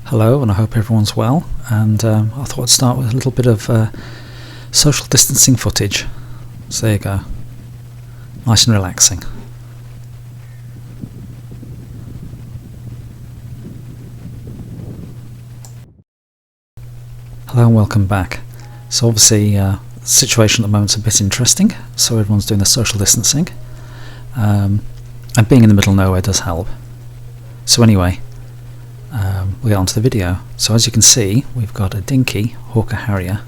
Hello, and I hope everyone's well, and I thought I'd start with a little bit of social distancing footage. So there you go, nice and relaxing. Hello and welcome back. So obviously the situation at the moment is a bit interesting, so everyone's doing the social distancing, and being in the middle of nowhere does help. So anyway, we'll get on to the video. So as you can see, we've got a Dinky Hawker Harrier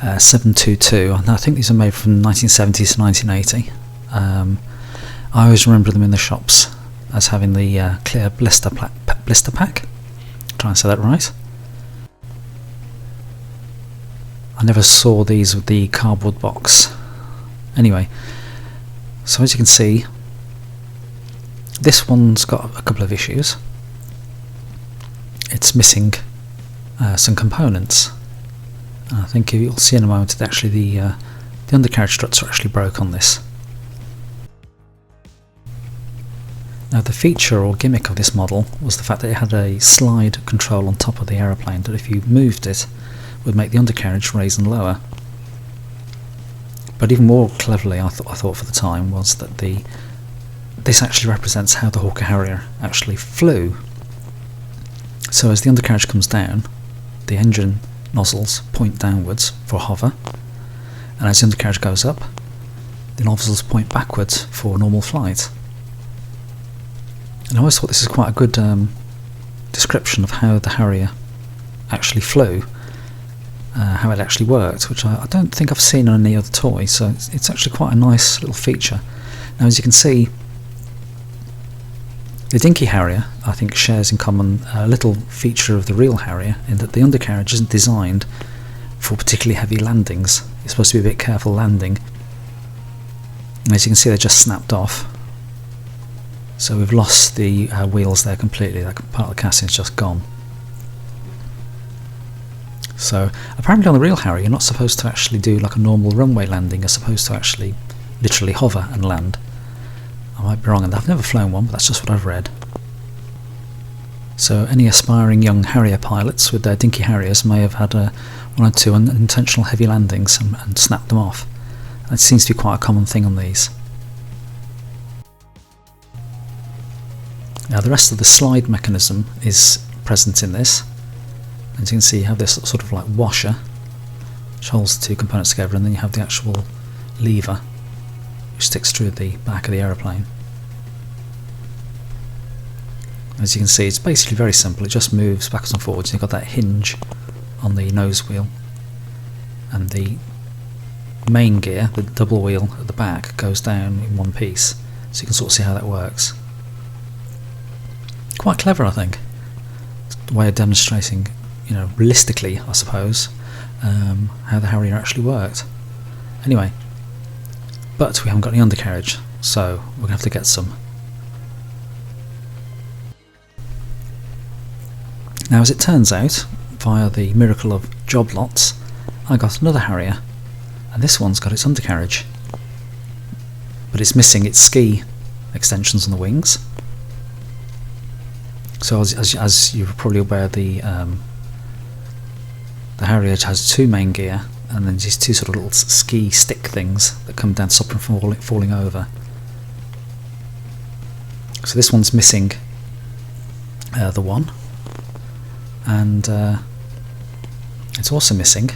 No722, and I think these are made from 1970 to 1980. I always remember them in the shops as having the clear blister pack. Try and say that right. I never saw these with the cardboard box. Anyway, so as you can see, this one's got a couple of issues. It's missing some components. And I think you'll see in a moment that actually the undercarriage struts are actually broke on this. Now the feature or gimmick of this model was the fact that it had a slide control on top of the aeroplane that if you moved it would make the undercarriage raise and lower. But even more cleverly, I thought for the time, was that this actually represents how the Hawker Harrier actually flew. So as the undercarriage comes down, the engine nozzles point downwards for hover, and as the undercarriage goes up, the nozzles point backwards for normal flight. And I always thought this is quite a good description of how the Harrier actually flew, how it actually worked, which I don't think I've seen on any other toy, so it's actually quite a nice little feature. Now as you can see, the Dinky Harrier, I think, shares in common a little feature of the real Harrier in that the undercarriage isn't designed for particularly heavy landings. You're supposed to be a bit careful landing. And as you can see, they're just snapped off. So we've lost the wheels there completely. That part of the casting is just gone. So apparently on the real Harrier, you're not supposed to actually do like a normal runway landing. You're supposed to actually literally hover and land. I might be wrong, and I've never flown one, but that's just what I've read. So any aspiring young Harrier pilots with their Dinky Harriers may have had one or two unintentional heavy landings and snapped them off. That seems to be quite a common thing on these. Now the rest of the slide mechanism is present in this. As you can see, you have this sort of like washer which holds the two components together, and then you have the actual lever which sticks through the back of the aeroplane. As you can see, it's basically very simple. It just moves backwards and forwards. You've got that hinge on the nose wheel, and the main gear, the double wheel at the back, goes down in one piece, so you can sort of see how that works. Quite clever, I think. It's a way of demonstrating, realistically, I suppose, how the Harrier actually worked. Anyway, but we haven't got any undercarriage, so we're going to have to get some. Now as it turns out, via the miracle of job lots, I got another Harrier, and this one's got its undercarriage, but it's missing its ski extensions on the wings. So as you're probably aware, the Harrier has two main gear, and then these two sort of little ski stick things that come down to stop them from falling over. So this one's missing the one, and it's also missing,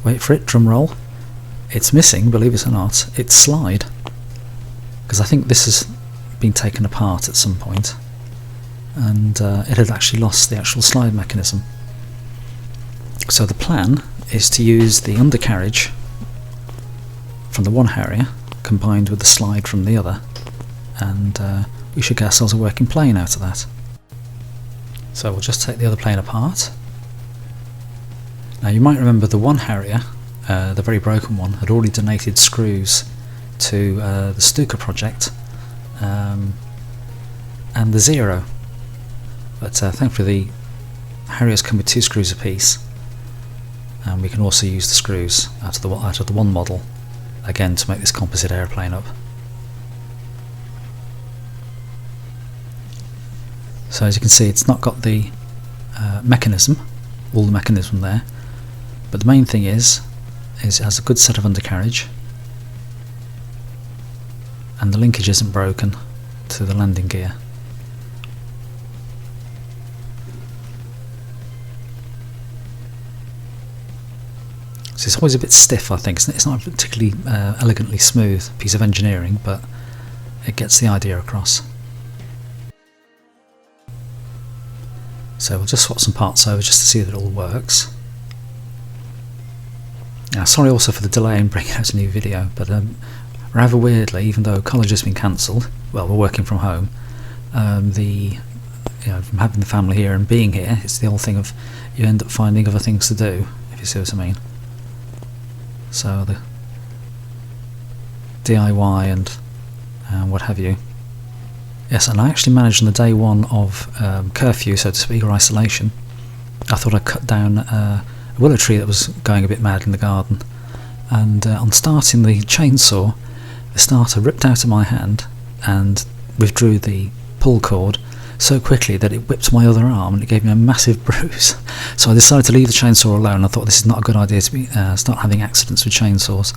wait for it, drum roll, it's missing, believe it or not, its slide, because I think this has been taken apart at some point, and it had actually lost the actual slide mechanism. So the plan is to use the undercarriage from the one Harrier combined with the slide from the other, and we should get ourselves a working plane out of that. So we'll just take the other plane apart. Now you might remember the one Harrier, the very broken one, had already donated screws to the Stuka project and the Zero, but thankfully the Harriers come with 2 screws apiece, and we can also use the screws out of the one model again to make this composite aeroplane up. So as you can see, it's not got the mechanism, all the mechanism there, but the main thing is it has a good set of undercarriage, and the linkage isn't broken to the landing gear. So it's always a bit stiff, I think. It's not a particularly elegantly smooth piece of engineering, but it gets the idea across. So we'll just swap some parts over just to see that it all works. Now, sorry also for the delay in bringing out a new video, but rather weirdly, even though college has been cancelled, well, we're working from home, from having the family here and being here, it's the whole thing of you end up finding other things to do, if you see what I mean. So the DIY and what have you. Yes, and I actually managed on the day one of curfew, so to speak, or isolation. I thought I'd cut down a willow tree that was going a bit mad in the garden, and on starting the chainsaw, the starter ripped out of my hand and withdrew the pull cord so quickly that it whipped my other arm and it gave me a massive bruise. So I decided to leave the chainsaw alone. I thought this is not a good idea to start having accidents with chainsaws.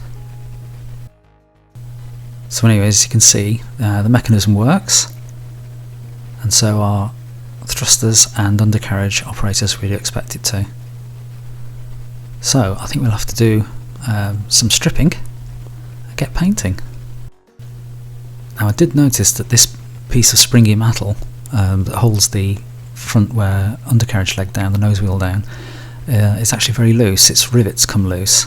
So anyway, as you can see, the mechanism works, and so our thrusters and undercarriage operate as we'd expect it to. So I think we'll have to do some stripping and get painting. Now I did notice that this piece of springy metal that holds the front undercarriage leg down, the nose wheel down, is actually very loose. Its rivets come loose.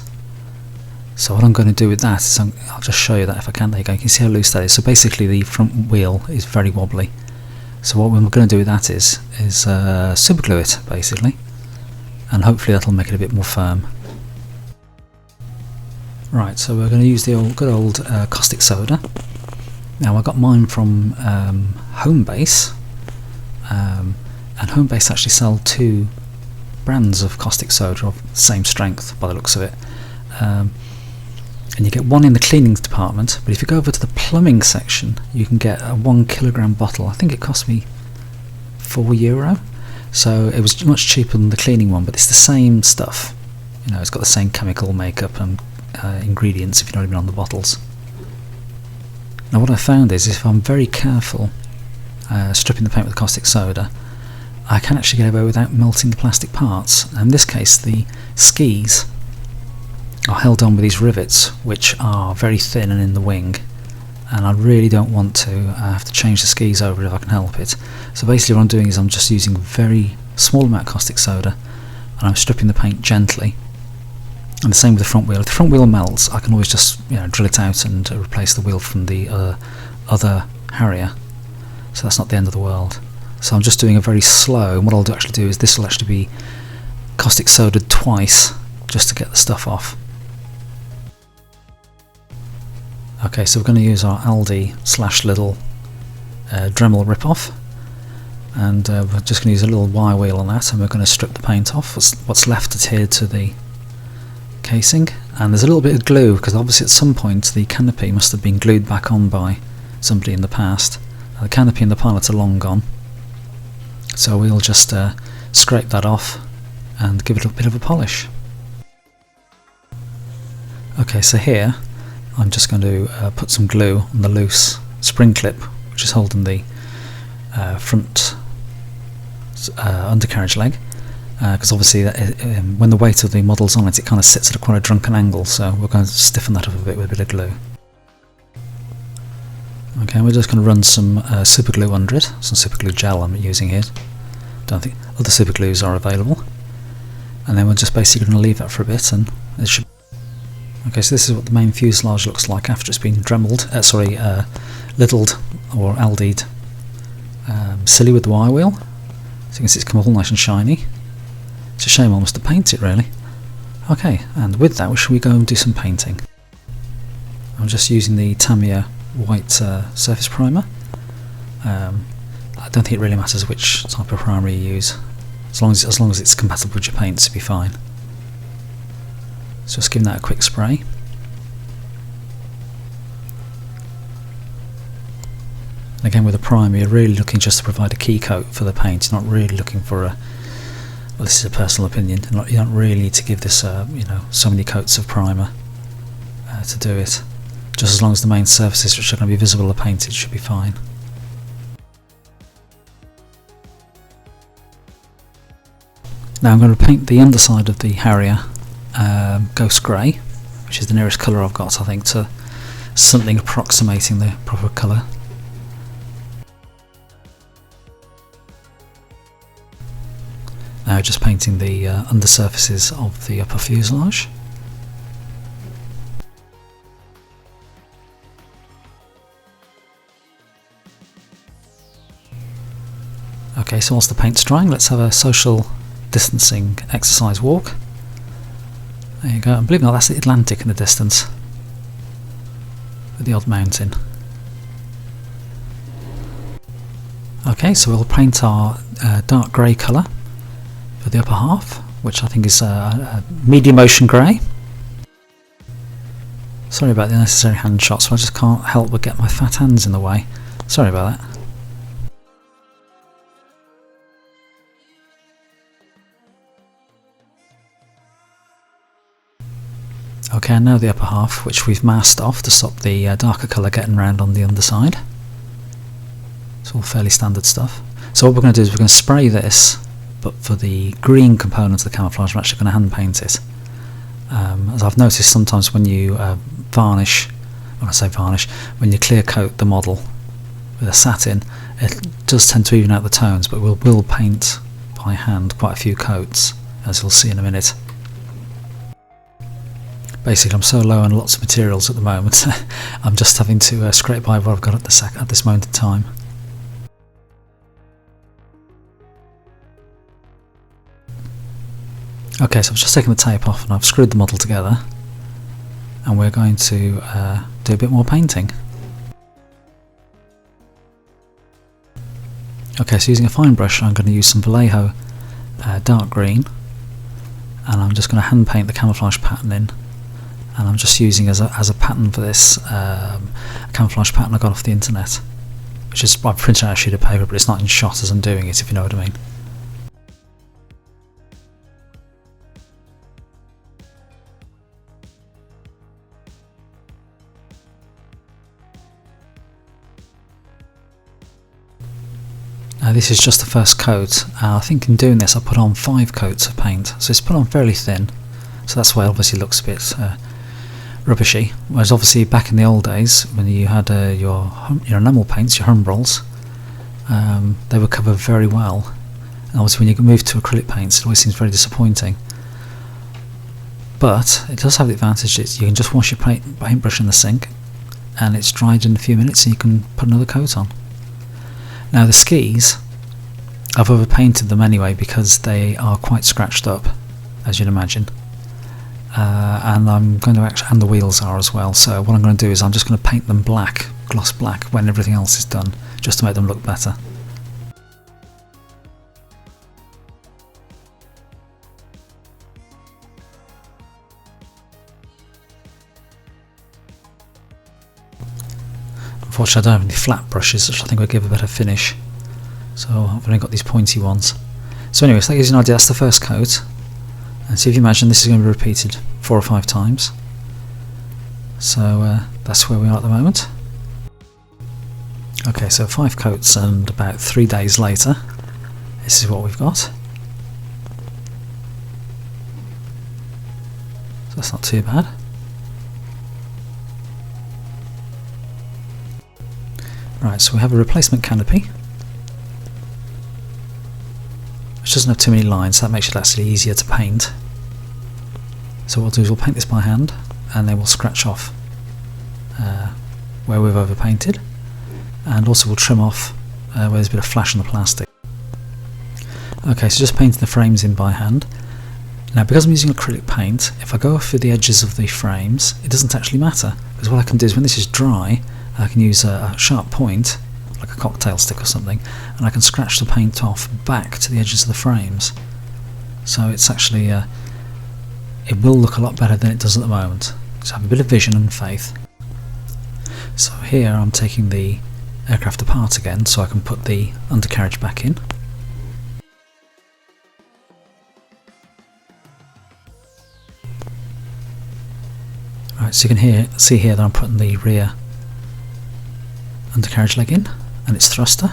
So what I'm going to do with that is I'll just show you that if I can. There you go. You can see how loose that is. So basically the front wheel is very wobbly. So what we're going to do with that is super glue it basically, and hopefully that'll make it a bit more firm. Right, so we're going to use the good old caustic soda. Now I got mine from Homebase, and Homebase actually sell two brands of caustic soda of the same strength by the looks of it. And you get one in the cleaning department, but if you go over to the plumbing section you can get a 1 kilogram bottle. I think it cost me €4, so it was much cheaper than the cleaning one, but it's the same stuff. You know, it's got the same chemical makeup and ingredients, if you know what I mean, on the bottles. Now what I found is if I'm very careful stripping the paint with caustic soda, I can actually get away without melting the plastic parts. And in this case the skis are held on with these rivets which are very thin and in the wing, and I really don't want to have to change the skis over if I can help it. So basically what I'm doing is I'm just using a very small amount of caustic soda and I'm stripping the paint gently. And the same with the front wheel. If the front wheel melts, I can always just drill it out and replace the wheel from the other Harrier. So that's not the end of the world. So I'm just doing a very slow, and what I'll actually do is this will actually be caustic sodaed twice just to get the stuff off. Okay, so we're going to use our Aldi/Lidl Dremel rip-off, and we're just going to use a little wire wheel on that, and we're going to strip the paint off, what's left adhered to the casing. And there's a little bit of glue, because obviously at some point the canopy must have been glued back on by somebody in the past. Now, the canopy and the pilot are long gone, so we'll just scrape that off and give it a bit of a polish. Okay, so here I'm just going to put some glue on the loose spring clip which is holding the front undercarriage leg, because obviously when the weight of the model's on it, it kind of sits at quite a drunken angle, so we're going to stiffen that up a bit with a bit of glue. Okay, we're just going to run some super glue under it, some super glue gel I'm using here. Don't think other super glues are available. And then we're just basically going to leave that for a bit, and it should. Okay, so this is what the main fuselage looks like after it's been Dremeled, Lidled or Aldi'd, silly with the wire wheel. So you can see it's come all nice and shiny. It's a shame almost to paint it really. Okay, and with that we go and do some painting. I'm just using the Tamiya white surface primer. I don't think it really matters which type of primer you use, as long as it's compatible with your paints, it'll be fine. So just giving that a quick spray. And again, with a primer, you're really looking just to provide a key coat for the paint. You're not really looking for a, well, this is a personal opinion, you don't really need to give this you know, so many coats of primer to do it. Just as long as the main surfaces which are going to be visible are painted should be fine. Now I'm going to paint the underside of the Harrier Ghost Grey, which is the nearest colour I've got, I think, to something approximating the proper colour. Now just painting the undersurfaces of the upper fuselage. Okay, so whilst the paint's drying, let's have a social distancing exercise walk. There you go, and believe it or not, that's the Atlantic in the distance, with the odd mountain. Okay, so we'll paint our dark grey colour for the upper half, which I think is a medium ocean grey. Sorry about the unnecessary hand shots, but I just can't help but get my fat hands in the way. Sorry about that. Okay, and now the upper half, which we've masked off to stop the darker colour getting round on the underside. It's all fairly standard stuff. So what we're going to do is we're going to spray this, but for the green component of the camouflage we're actually going to hand paint it. As I've noticed sometimes when you varnish, when I say varnish, when you clear coat the model with a satin, it does tend to even out the tones, but we'll paint by hand quite a few coats, as you'll see in a minute. Basically, I'm so low on lots of materials at the moment, I'm just having to scrape by what I've got at this moment in time. Okay, so I've just taken the tape off and I've screwed the model together, and we're going to do a bit more painting. Okay, so using a fine brush, I'm going to use some Vallejo dark green, and I'm just going to hand paint the camouflage pattern in. And I'm just using as a pattern for this a camouflage pattern I got off the internet, which is, I've printed out a sheet of paper, but it's not in shot as I'm doing it, if you know what I mean. Now this is just the first coat. I think in doing this I put on 5 coats of paint, so it's put on fairly thin, so that's why it obviously looks a bit rubbishy. Whereas obviously back in the old days when you had your enamel paints, your Humbrolls, they were covered very well, and obviously when you move to acrylic paints it always seems very disappointing. But it does have the advantage that you can just wash your paintbrush in the sink and it's dried in a few minutes and you can put another coat on. Now the skis, I've overpainted them anyway because they are quite scratched up, as you'd imagine. And I'm going to and the wheels are as well, so what I'm going to do is I'm just going to paint them black, gloss black, when everything else is done, just to make them look better. Unfortunately I don't have any flat brushes, which I think would give a better finish, so I've only got these pointy ones. So anyway, so that gives you an idea. That's the first coat. And see if you imagine this is going to be repeated 4 or 5 times. So that's where we are at the moment. Okay, so 5 coats and about 3 days later, this is what we've got. So that's not too bad. Right, so we have a replacement canopy, which doesn't have too many lines, so that makes it actually easier to paint. So what we'll do is we'll paint this by hand, and then we'll scratch off where we've overpainted, and also we'll trim off where there's a bit of flash on the plastic. Okay, so just painting the frames in by hand. Now because I'm using acrylic paint, if I go off through the edges of the frames, it doesn't actually matter, because what I can do is when this is dry, I can use a sharp point, like a cocktail stick or something, and I can scratch the paint off back to the edges of the frames. So it's actually, it will look a lot better than it does at the moment. So have a bit of vision and faith. So here I'm taking the aircraft apart again so I can put the undercarriage back in. Right, so you can see here that I'm putting the rear undercarriage leg in and its thruster.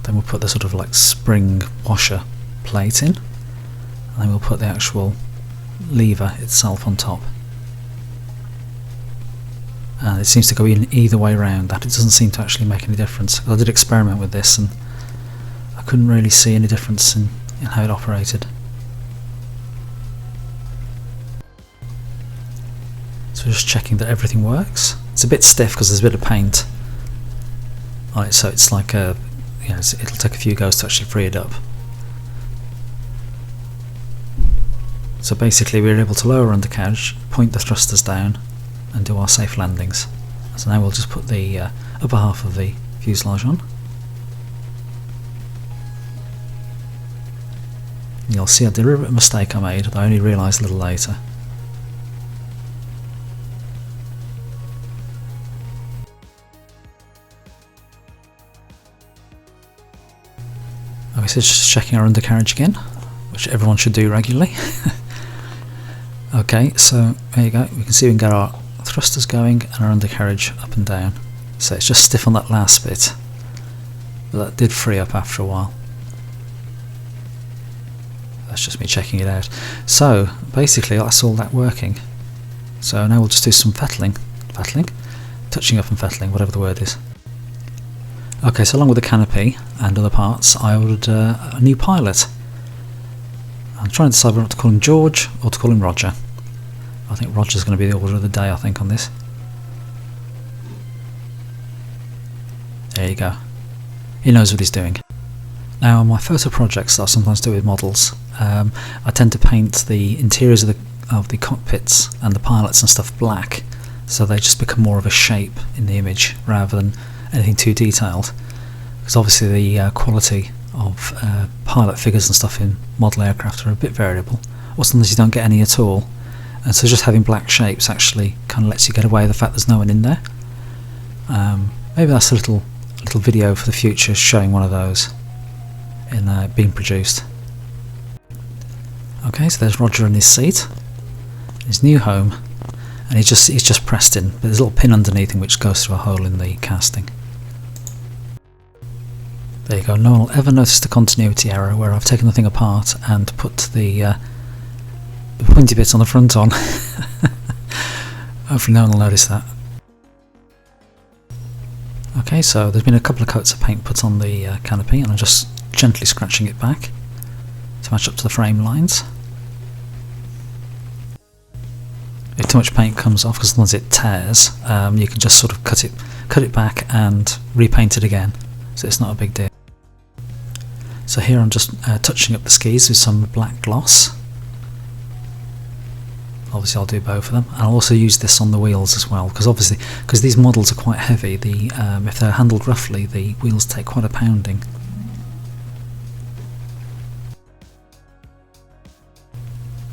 Then we'll put the sort of like spring washer plate in, and then we'll put the actual lever itself on top. And it seems to go in either way around that. It doesn't seem to actually make any difference. I did experiment with this and I couldn't really see any difference in how it operated. So just checking that everything works. It's a bit stiff because there's a bit of paint on it, so it's like a, it'll take a few goes to actually free it up. So basically we're able to lower undercarriage, point the thrusters down and do our safe landings. So now we'll just put the upper half of the fuselage on. You'll see a deliberate mistake I made that I only realised a little later. Okay, so just checking our undercarriage again, which everyone should do regularly. Okay, so there you go, we can see we can get our thrusters going and our undercarriage up and down. So it's just stiff on that last bit, but that did free up after a while. That's just me checking it out. So basically that's all that working. So now we'll just do some fettling, touching up and fettling, whatever the word is. Okay, so along with the canopy and other parts, I ordered a new pilot. I'm trying to decide whether to call him George or to call him Roger. I think Roger's going to be the order of the day, I think, on this. There you go. He knows what he's doing. Now, on my photo projects that I sometimes do with models, I tend to paint the interiors of the cockpits and the pilots and stuff black, so they just become more of a shape in the image rather than anything too detailed. Because obviously the quality of pilot figures and stuff in model aircraft are a bit variable, or sometimes you don't get any at all, and so just having black shapes actually kind of lets you get away with the fact there's no one in there. Maybe that's a little video for the future showing one of those in being produced. Okay, so there's Roger in his seat, his new home, and he's just pressed in, but there's a little pin underneath him which goes through a hole in the casting. There you go, no one will ever notice the continuity error where I've taken the thing apart and put the pointy bits on the front on. Hopefully no one will notice that. Okay, so there's been a couple of coats of paint put on the canopy, and I'm just gently scratching it back to match up to the frame lines. If too much paint comes off, because sometimes it tears, you can just sort of cut it back and repaint it again, so it's not a big deal. So here I'm just touching up the skis with some black gloss. Obviously I'll do both of them, and I'll also use this on the wheels as well, because these models are quite heavy. If they're handled roughly, the wheels take quite a pounding.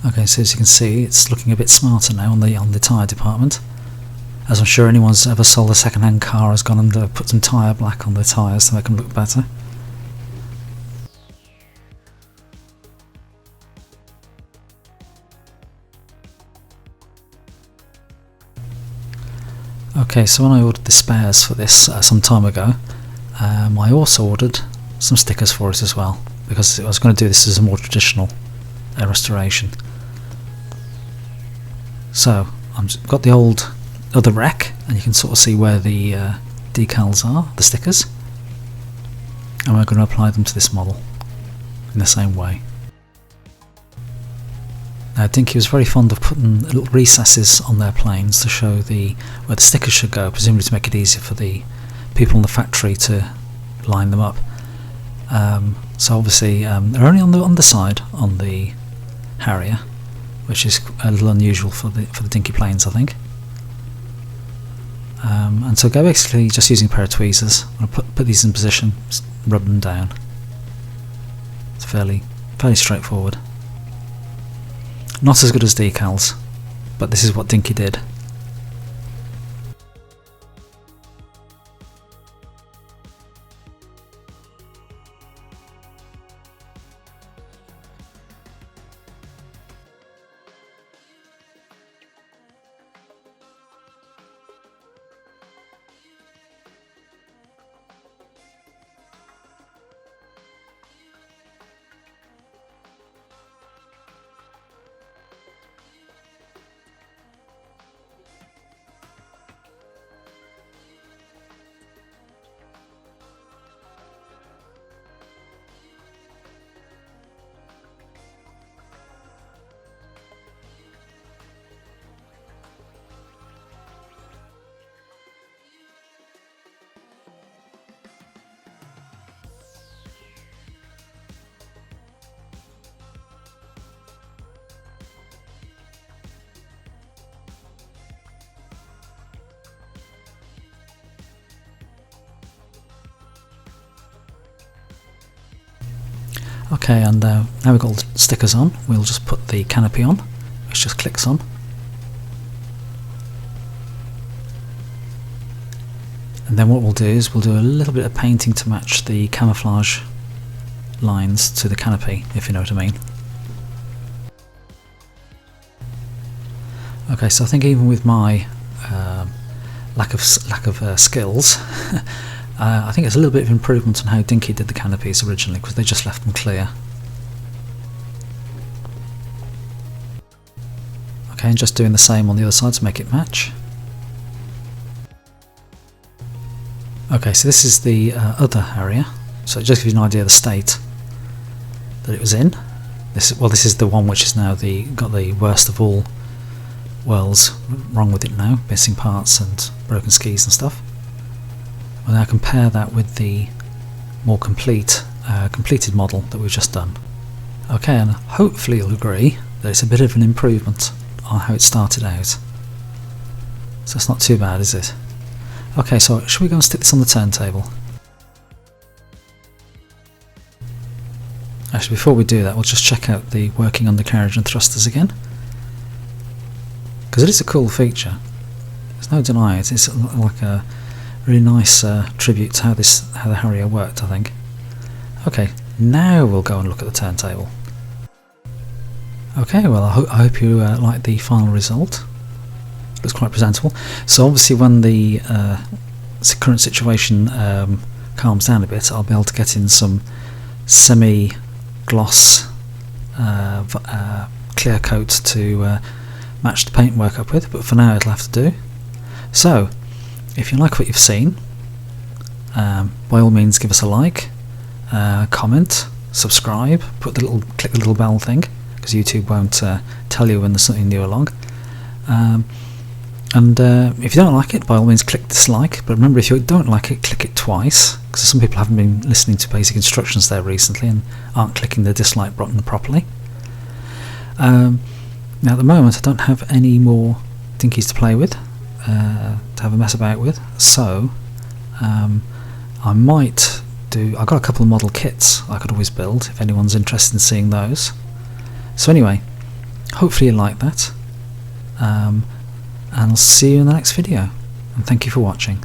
Okay, so as you can see, it's looking a bit smarter now on the tyre department. As I'm sure anyone's ever sold a second-hand car has gone and put some tyre black on their tyres to make them look better. Okay, so when I ordered the spares for this some time ago, I also ordered some stickers for it as well, because I was going to do this as a more traditional restoration. So I've got the other wreck, and you can sort of see where the decals are, the stickers, and we're going to apply them to this model in the same way. Now Dinky was very fond of putting little recesses on their planes to show where the stickers should go, presumably to make it easier for the people in the factory to line them up. So obviously they're only on the underside on the Harrier, which is a little unusual for the Dinky planes, I think. And so basically just using a pair of tweezers, I'm going to put these in position, rub them down. It's fairly straightforward. Not as good as decals, but this is what Dinky did. Okay, and now we've got all the stickers on, we'll just put the canopy on, which just clicks on. And then what we'll do is we'll do a little bit of painting to match the camouflage lines to the canopy, if you know what I mean. Okay, so I think even with my lack of skills, I think it's a little bit of improvement on how Dinky did the canopies originally, because they just left them clear. Okay, and just doing the same on the other side to make it match. Okay, so this is the other Harrier, so it just gives you an idea of the state that it was in. This is the one which is now got the worst of all worlds wrong with it now, missing parts and broken skis and stuff. We'll now compare that with the more completed model that we've just done. Okay, and hopefully you'll agree that it's a bit of an improvement on how it started out. So it's not too bad, is it? Okay, so should we go and stick this on the turntable? Actually, before we do that, we'll just check out the working undercarriage and thrusters again, because it is a cool feature. There's no denying it. It's like a really nice tribute to how the Harrier worked, I think. Okay, now we'll go and look at the turntable. Okay, well, I hope you like the final result. Looks quite presentable. So obviously when the current situation calms down a bit, I'll be able to get in some semi-gloss clear coat to match the paintwork up with, but for now it'll have to do. So if you like what you've seen, by all means give us a like, comment, subscribe, click the little bell thing, because YouTube won't tell you when there's something new along. And if you don't like it, by all means click dislike, but remember, if you don't like it, click it twice, because some people haven't been listening to basic instructions there recently and aren't clicking the dislike button properly. Now at the moment I don't have any more Dinkies to play with, to have a mess about with, so I might do... I've got a couple of model kits I could always build if anyone's interested in seeing those. So anyway, hopefully you like that. And I'll see you in the next video, and thank you for watching.